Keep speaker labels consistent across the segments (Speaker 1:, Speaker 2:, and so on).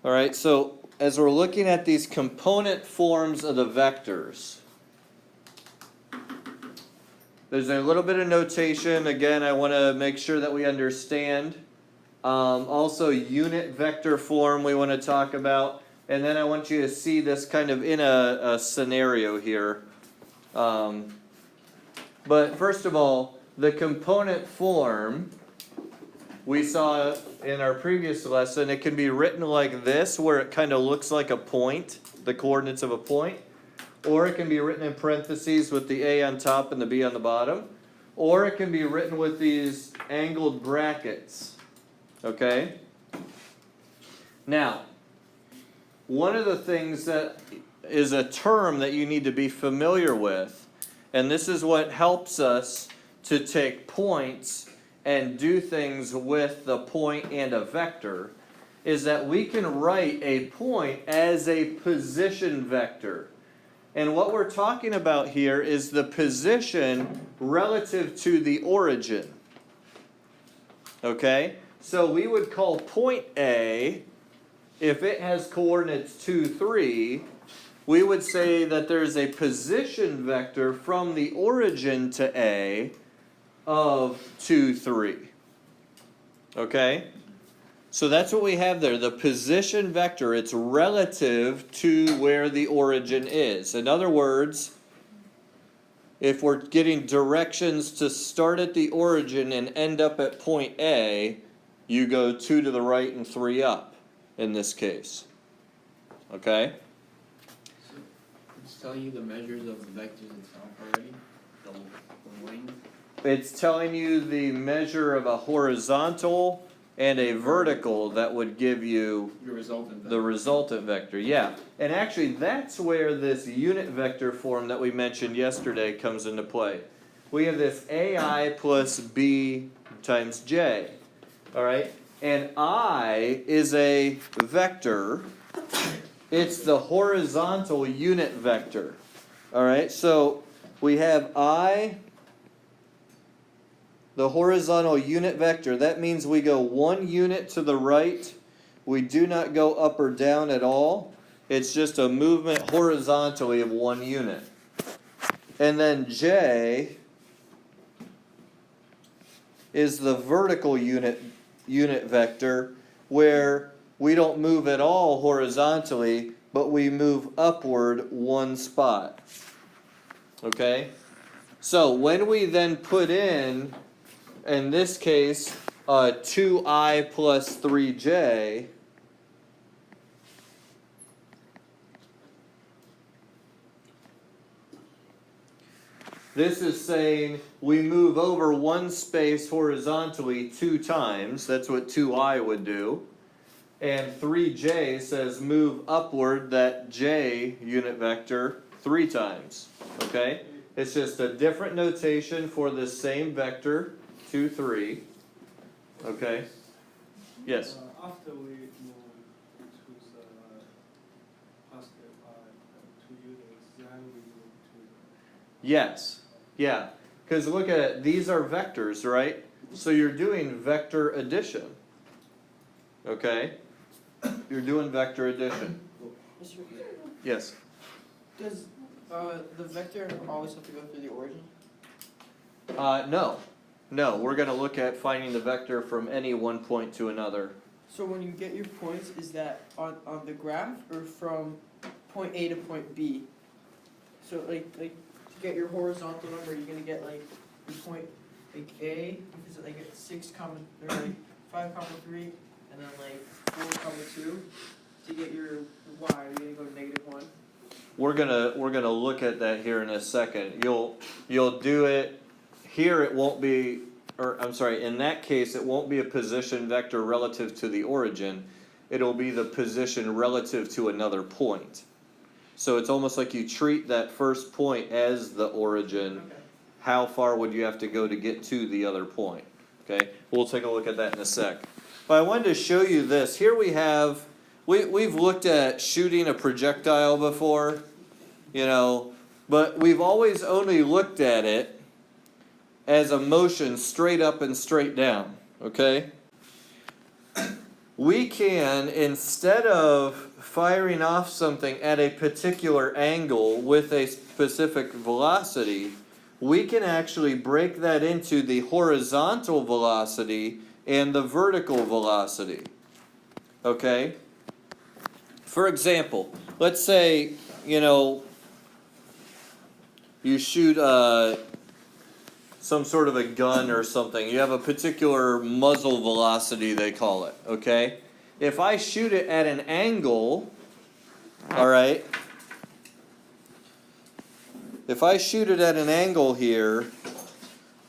Speaker 1: All right, so as we're looking at these component forms of the vectors, there's a little bit of notation. Again, I want to make sure that we understand. Also, unit vector form we want to talk about. And then I want you to see this kind of in a scenario here. But first of all, the component form, we saw in our previous lesson, it can be written like this, where it kind of looks like a point, the coordinates of a point. Or it can be written in parentheses with the A on top and the B on the bottom. Or it can be written with these angled brackets. Okay? Now, one of the things that is a term that you need to be familiar with, and this is what helps us to take points and do things with the point and a vector, is that we can write a point as a position vector. And what we're talking about here is the position relative to the origin. Okay? So we would call point A, if it has coordinates 2, 3, we would say that there's a position vector from the origin to A of 2, 3. Okay? So that's what we have there, the position vector. It's relative to where the origin is. In other words, if we're getting directions to start at the origin and end up at point A, you go 2 to the right and 3 up, in this case. Okay?
Speaker 2: So it's telling you the measures of the vectors itself already? The length?
Speaker 1: It's telling you the measure of a horizontal and a vertical that would give you the resultant vector. Yeah, and actually that's where this unit vector form that we mentioned yesterday comes into play. We have this AI plus B times J, all right? And I is a vector. It's the horizontal unit vector, all right? So we have I, the horizontal unit vector. That means we go 1 unit to the right. We do not go up or down at all. It's just a movement horizontally of 1 unit. And then J is the vertical unit vector, where we don't move at all horizontally, but we move upward 1 spot. Okay? So when we then put in this case, 2I plus 3J, this is saying we move over 1 space horizontally 2 times. That's what 2I would do. And 3J says move upward that J unit vector 3 times. Okay? It's just a different notation for the same vector. 2, 3. Okay. Yes.
Speaker 3: After we move to the positive 2 units, then we move to.
Speaker 1: Yes. Yeah. Because look at it. These are vectors, right? So you're doing vector addition. Okay. You're doing vector addition. Yes.
Speaker 4: Does the vector always have to go through the origin?
Speaker 1: No. No, we're going to look at finding the vector from any one point to another.
Speaker 4: So when you get your points, is that on the graph or from point A to point B? So like to get your horizontal number, you're gonna get like the point like A, because it like 6 comma or like 5 comma 3, and then like 4 comma 2. To get your Y, you're gonna go to -1.
Speaker 1: We're gonna look at that here in a second. You'll do it. Here it won't be, or I'm sorry, in that case it won't be a position vector relative to the origin. It'll be the position relative to another point. So it's almost like you treat that first point as the origin.
Speaker 4: Okay.
Speaker 1: How far would you have to go to get to the other point? Okay, we'll take a look at that in a sec. But I wanted to show you this. Here we have, we've looked at shooting a projectile before, but we've always only looked at it as a motion straight up and straight down, okay? we can, instead of firing off something at a particular angle with a specific velocity, we can actually break that into the horizontal velocity and the vertical velocity. Okay? For example, let's say, you shoot some sort of a gun or something. You have a particular muzzle velocity, they call it, okay? If I shoot it at an angle, all right? If I shoot it at an angle here,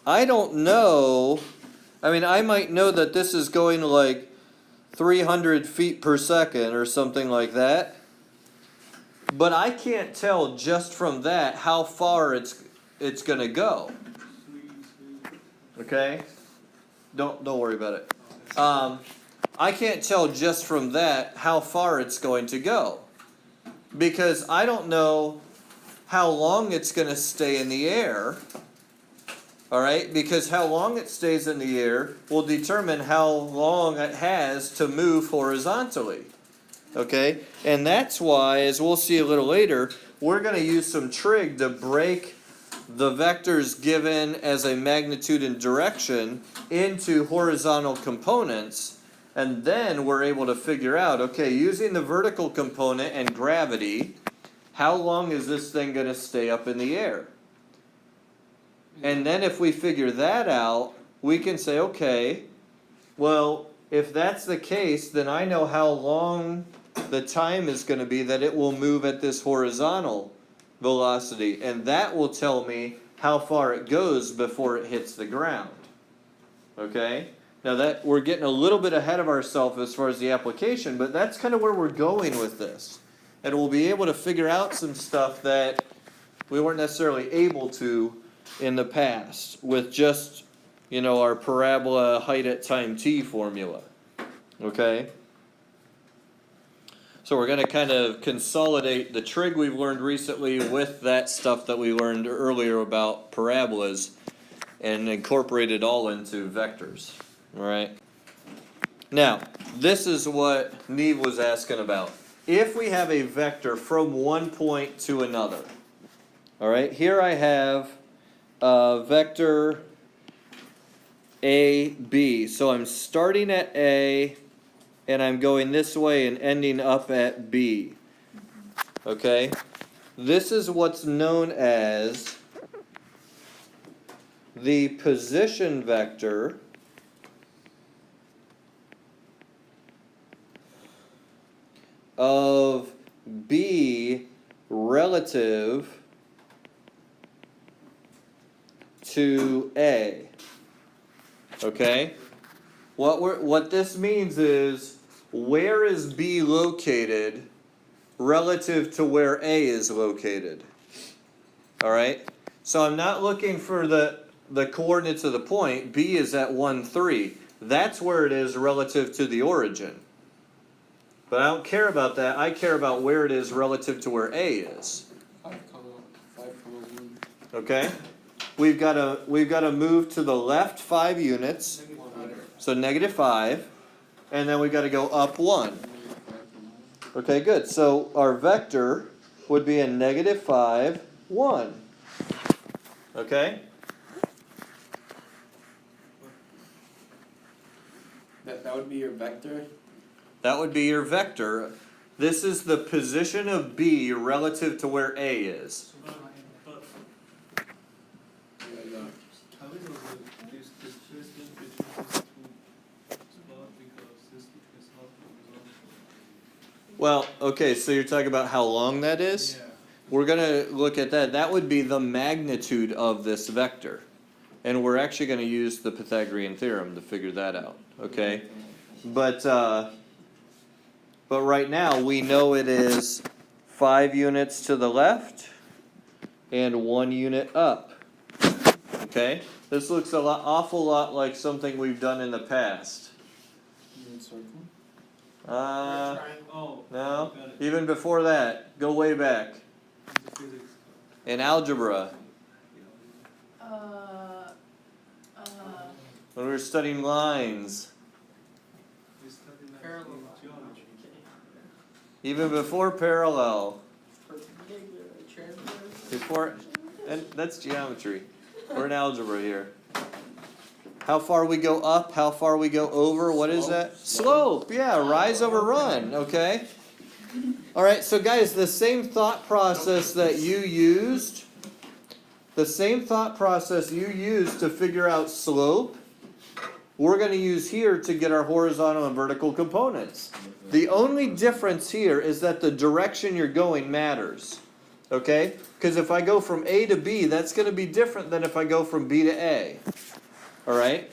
Speaker 1: I don't know, I might know that this is going like 300 feet per second or something like that, but I can't tell just from that how far it's going to go. Okay? Don't worry about it. I can't tell just from that how far it's going to go, because I don't know how long it's going to stay in the air. All right? Because how long it stays in the air will determine how long it has to move horizontally. Okay? And that's why, as we'll see a little later, we're going to use some trig to break the vectors given as a magnitude and direction into horizontal components, and then we're able to figure out, okay, using the vertical component and gravity, how long is this thing going to stay up in the air? And then if we figure that out, we can say, okay, well, if that's the case, then I know how long the time is going to be that it will move at this horizontal velocity, and that will tell me how far it goes before it hits the ground. Okay? Now that we're getting a little bit ahead of ourselves as far as the application, but that's kind of where we're going with this. And we'll be able to figure out some stuff that we weren't necessarily able to in the past with just, our parabola height at time t formula. Okay? So we're going to kind of consolidate the trig we've learned recently with that stuff that we learned earlier about parabolas and incorporate it all into vectors. All right? Now, this is what Neve was asking about. If we have a vector from one point to another, all right, here I have vector A, B. So I'm starting at A, and I'm going this way and ending up at B. Okay? This is what's known as the position vector of B relative to A. Okay? What this means is, where is B located relative to where A is located? All right? So I'm not looking for the coordinates of the point. B is at 1, 3. That's where it is relative to the origin. But I don't care about that. I care about where it is relative to where A is.
Speaker 2: 5,1.
Speaker 1: Okay? We've got to move to the left 5 units. So -5. And then we've got to go up 1. Okay, good. So our vector would be a -5, 1. Okay?
Speaker 2: That would be your vector.
Speaker 1: That would be your vector. This is the position of B relative to where A is.
Speaker 3: How is this displacement between these two spots, because this is not horizontal?
Speaker 1: Well, okay, so you're talking about how long that is?
Speaker 3: Yeah.
Speaker 1: We're going to look at that. That would be the magnitude of this vector. And we're actually going to use the Pythagorean theorem to figure that out. Okay? But right now we know it is 5 units to the left and 1 unit up. Okay? This looks awful lot like something we've done in the past.
Speaker 3: Oh,
Speaker 1: No?
Speaker 3: got it.
Speaker 1: Even before that. Go way back.
Speaker 3: Physics.
Speaker 1: In algebra, when we were studying lines.
Speaker 3: We studied that.
Speaker 4: Parallel.
Speaker 1: Even before parallel.
Speaker 4: Perpendicular, transverse.
Speaker 1: Before, and that's geometry. We're in algebra here. How far we go up, how far we go over, what is that? Slope, yeah, rise over run, okay? Alright, so guys, the same thought process that you used, to figure out slope, we're going to use here to get our horizontal and vertical components. The only difference here is that the direction you're going matters. Okay? Because if I go from A to B, that's going to be different than if I go from B to A. Alright?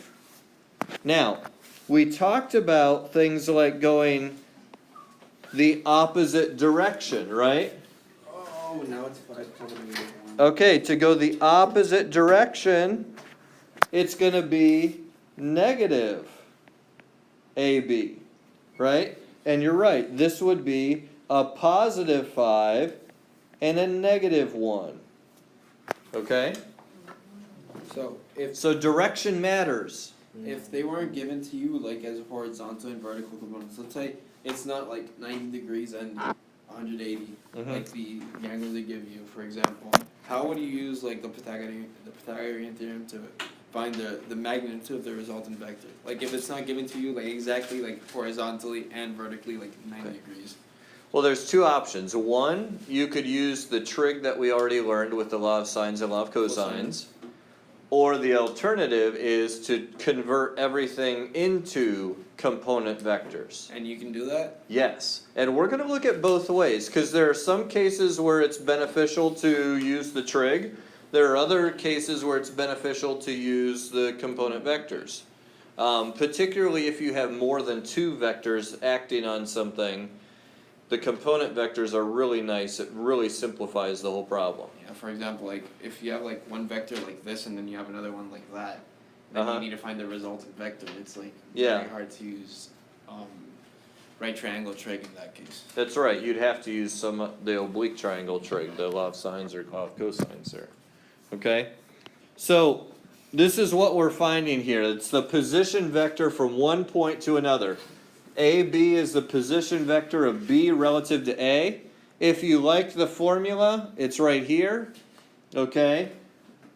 Speaker 1: Now, we talked about things like going the opposite direction, right?
Speaker 2: Oh, now it's 5 kilometers.
Speaker 1: Okay, to go the opposite direction, it's going to be negative AB, right? And you're right, this would be a positive 5 and a negative 1. Okay? So direction matters.
Speaker 2: If they weren't given to you like as horizontal and vertical components, let's say it's not like 90 degrees and 180, like the angles they give you, for example. How would you use like the Pythagorean theorem to find the magnitude of the resultant vector? Like if it's not given to you like exactly like horizontally and vertically like 90 degrees.
Speaker 1: Well, there's two options. One, you could use the trig that we already learned with the law of sines and law of cosines. Or the alternative is to convert everything into component vectors.
Speaker 2: And you can do that?
Speaker 1: Yes. And we're going to look at both ways, because there are some cases where it's beneficial to use the trig. There are other cases where it's beneficial to use the component vectors. Particularly if you have more than two vectors acting on something, the component vectors are really nice. It really simplifies the whole problem.
Speaker 2: Yeah, for example, like if you have like one vector like this and then you have another one like that, then you need to find the resultant vector. It's like very hard to use right triangle trig in that case.
Speaker 1: That's right. You'd have to use the oblique triangle trig, the law of sines or law of cosines there. Okay? So this is what we're finding here. It's the position vector from one point to another. AB is the position vector of B relative to A. If you like the formula, it's right here. Okay?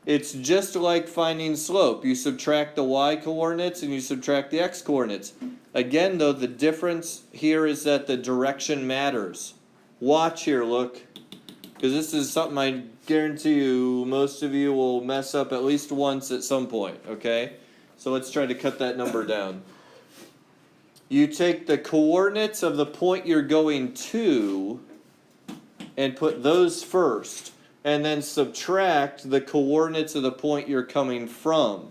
Speaker 1: It's just like finding slope. You subtract the y coordinates and you subtract the x coordinates. Again, though, the difference here is that the direction matters. Watch here, look. Because this is something I guarantee you most of you will mess up at least once at some point. Okay? So let's try to cut that number down. You take the coordinates of the point you're going to and put those first, and then subtract the coordinates of the point you're coming from.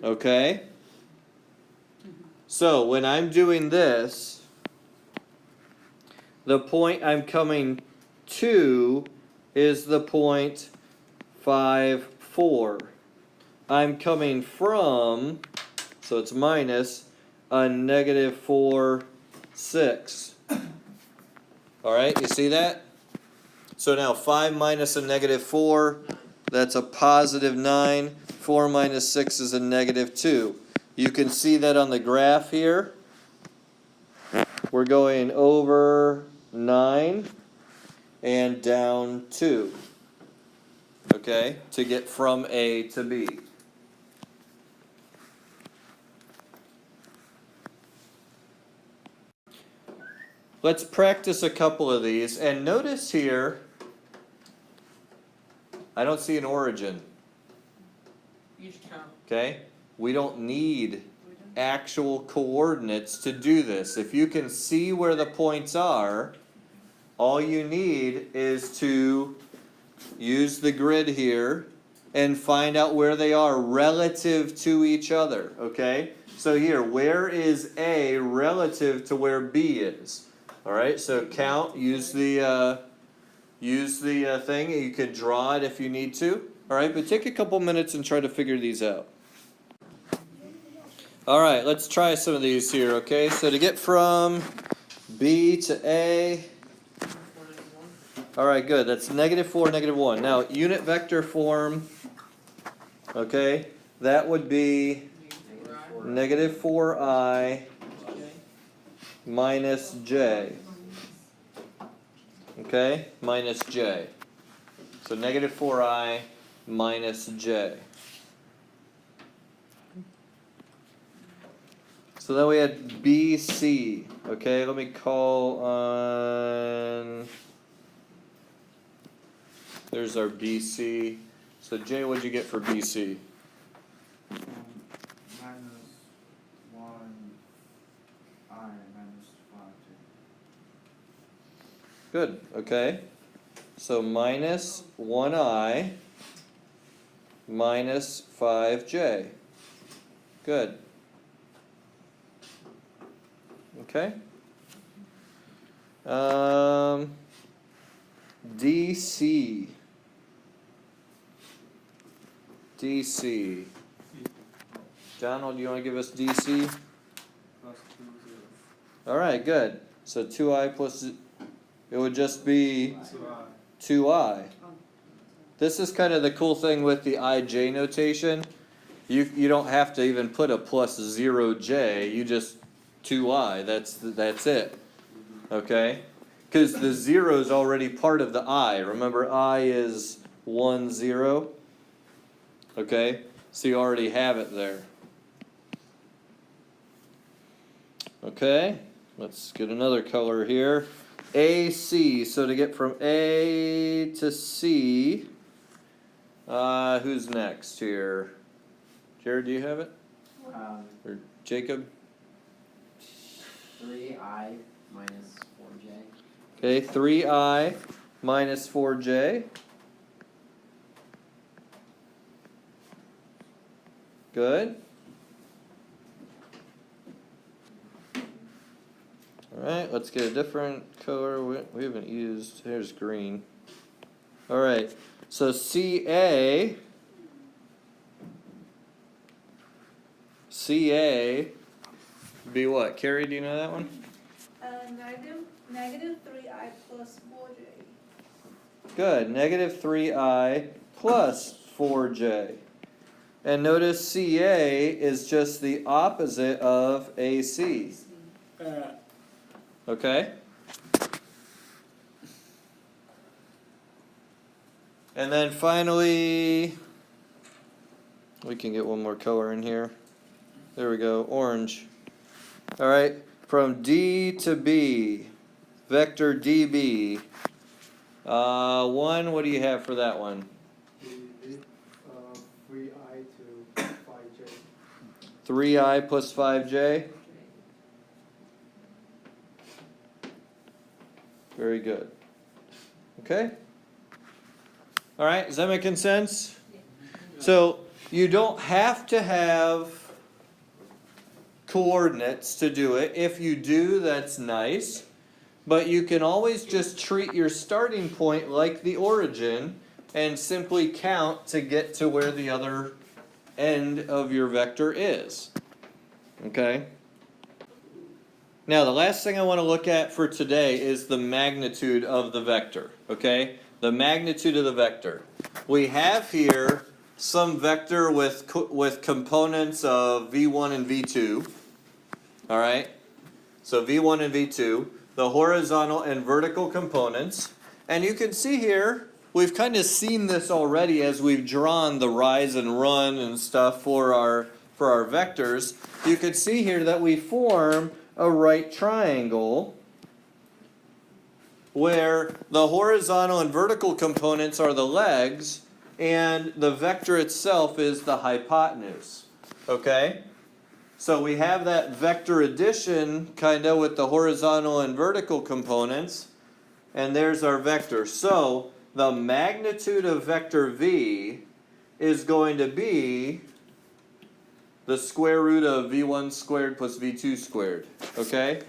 Speaker 1: Okay? So when I'm doing this, the point I'm coming to is the point 5, 4. I'm coming from, so it's minus, a negative 4, 6. Alright, you see that? So now 5 minus a negative 4, that's a positive 9. 4 minus 6 is a negative 2. You can see that on the graph here. We're going over 9 and down 2. Okay, to get from A to B. Let's practice a couple of these, and notice here, I don't see an origin,
Speaker 4: You just count.
Speaker 1: okay? We don't need actual coordinates to do this. If you can see where the points are, all you need is to use the grid here and find out where they are relative to each other, okay? So here, where is A relative to where B is? Alright, so count, use the thing, you could draw it if you need to. Alright, but take a couple minutes and try to figure these out. Alright, let's try some of these here, okay? So to get from B to A, alright, good, that's negative 4, negative 1. Now, unit vector form, okay, that would be negative 4i minus j. Okay, minus j. So negative 4I minus j. So then we had BC. Okay, let me call on. There's our BC. So Jay, what'd you get for BC?
Speaker 3: Minus 1I minus 5j.
Speaker 1: Good, okay. So minus 1I minus 5j. Good. Okay. DC. DC. Donald, do you want to give us DC?
Speaker 3: Plus 2 zeros.
Speaker 1: Alright, good. So 2I plus, it would just be
Speaker 3: 2I.
Speaker 1: 2I. This is kind of the cool thing with the IJ notation. You don't have to even put a plus 0j, you just 2I, that's it. Okay? Because the 0 is already part of the I. Remember, I is 1, 0. Okay? So you already have it there. Okay? Let's get another color here. AC. So to get from A to C, who's next here? Jared, do you have it? Or Jacob?
Speaker 5: 3I minus 4j.
Speaker 1: Okay, 3I minus 4j. Good. Alright, let's get a different color. We haven't used, here's green. Alright, so CA be what? Carrie, do you know that one?
Speaker 6: Negative 3I plus 4j.
Speaker 1: Good, negative 3I plus 4j. And notice CA is just the opposite of AC. Okay? And then finally, we can get one more color in here. There we go, orange. Alright, from D to B, vector DB. 1, what do you have for that one?
Speaker 3: 3I to 5j.
Speaker 1: 3I plus 5j. Very good. Okay? Alright, is that making sense? So, you don't have to have coordinates to do it. If you do, that's nice. But you can always just treat your starting point like the origin and simply count to get to where the other end of your vector is. Okay? Now, the last thing I want to look at for today is the magnitude of the vector. Okay? The magnitude of the vector. We have here some vector with components of v1 and v2. Alright? So v1 and v2. The horizontal and vertical components. And you can see here, we've kind of seen this already as we've drawn the rise and run and stuff for our vectors. You can see here that we form a right triangle where the horizontal and vertical components are the legs and the vector itself is the hypotenuse. Okay? So we have that vector addition kind of with the horizontal and vertical components, and there's our vector. So the magnitude of vector v is going to be the square root of v1 squared plus v2 squared. Okay?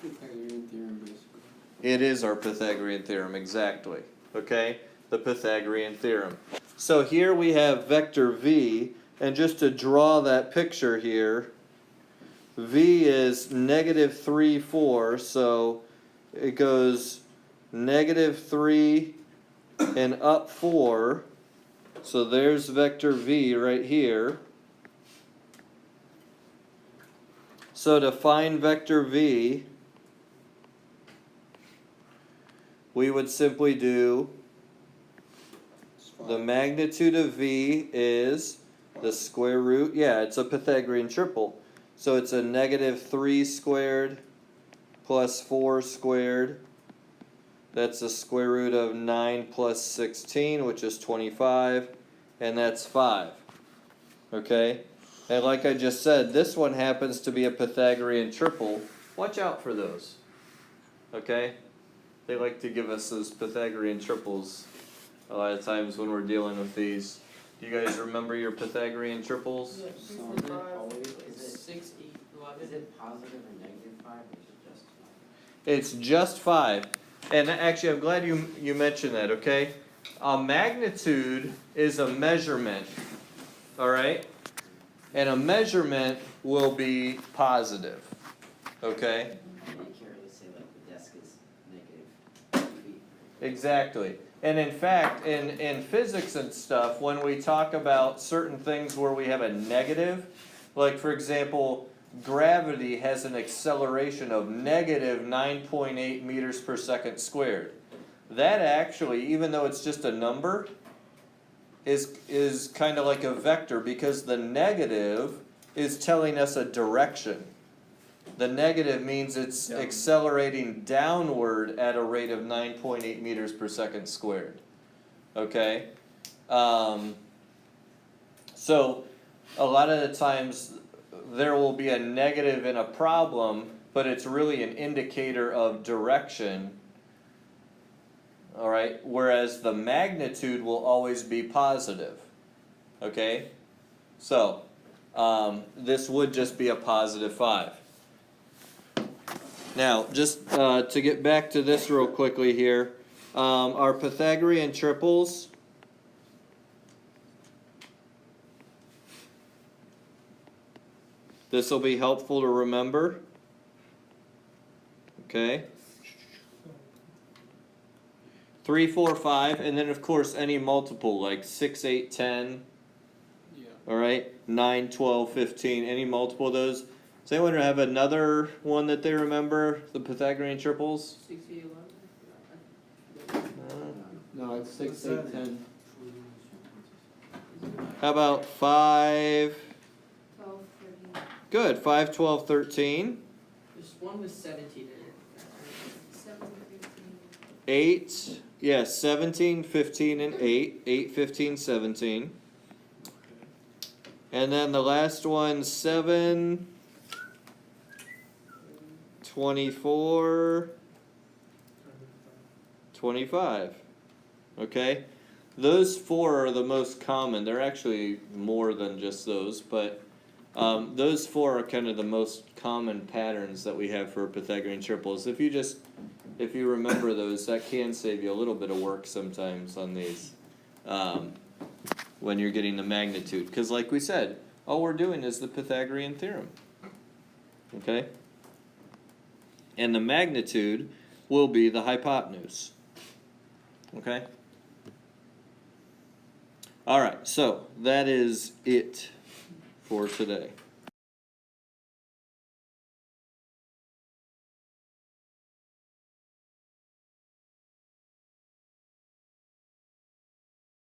Speaker 2: Pythagorean theorem, basically.
Speaker 1: It is our Pythagorean theorem, exactly. Okay? The Pythagorean theorem. So here we have vector v. And just to draw that picture here, v is negative 3, 4, so it goes negative 3 and up 4. So there's vector v right here. So to find vector v, we would simply do
Speaker 2: It's fine.
Speaker 1: the magnitude of V is the square root, yeah, it's a Pythagorean triple. So it's a -3 squared plus 4 squared. That's the square root of 9 plus 16, which is 25, and that's 5. Okay? And like I just said, this one happens to be a Pythagorean triple. Watch out for those. Okay? They like to give us those Pythagorean triples a lot of times when we're dealing with these. Do you guys remember your Pythagorean triples?
Speaker 4: Yeah,
Speaker 5: So
Speaker 4: 3,
Speaker 5: is
Speaker 4: 4,
Speaker 5: it
Speaker 4: 5,
Speaker 5: always, is it,
Speaker 4: 6, 8, 11.
Speaker 5: is it positive or negative 5 or is it just 5?
Speaker 1: It's just 5. And actually, I'm glad you mentioned that, okay? A magnitude is a measurement, alright? And a measurement will be positive, okay?
Speaker 5: You can't really say like the desk is negative 2 feet.
Speaker 1: Exactly. And in fact, in physics and stuff, when we talk about certain things where we have a negative, like for example, gravity has an acceleration of negative 9.8 meters per second squared. That actually, even though it's just a number, is kind of like a vector because the negative is telling us a direction. The negative means it's accelerating downward at a rate of 9.8 meters per second squared. Okay? So, a lot of the times there will be a negative in a problem, but it's really an indicator of direction. Alright? Whereas the magnitude will always be positive. Okay? So, this would just be a positive 5. Now, just to get back to this real quickly here, our Pythagorean triples, this will be helpful to remember, okay? 3, 4, 5, and then of course any multiple like 6, 8, 10,
Speaker 2: Yeah.
Speaker 1: alright, 9, 12, 15, any multiple of those. Does anyone have another one that they remember, the Pythagorean triples?
Speaker 4: 6, 8, 11.
Speaker 2: No, it's 6,
Speaker 3: What's
Speaker 2: 8,
Speaker 3: that?
Speaker 2: 10.
Speaker 1: How about 5?
Speaker 6: 12, 13,
Speaker 1: Good, 5, 12, 13.
Speaker 4: There's one with 17 in it.
Speaker 6: 7, 15.
Speaker 1: 8, yeah, 17, 15, and 8. 8, 15, 17. And then the last one, 7, 24, 25. Okay? Those 4 are the most common. They're actually more than just those, but those 4 are kind of the most common patterns that we have for Pythagorean triples. If you remember those, that can save you a little bit of work sometimes on these when you're getting the magnitude. Because like we said, all we're doing is the Pythagorean theorem. Okay? And the magnitude will be the hypotenuse. Okay? Alright, so that is it for today.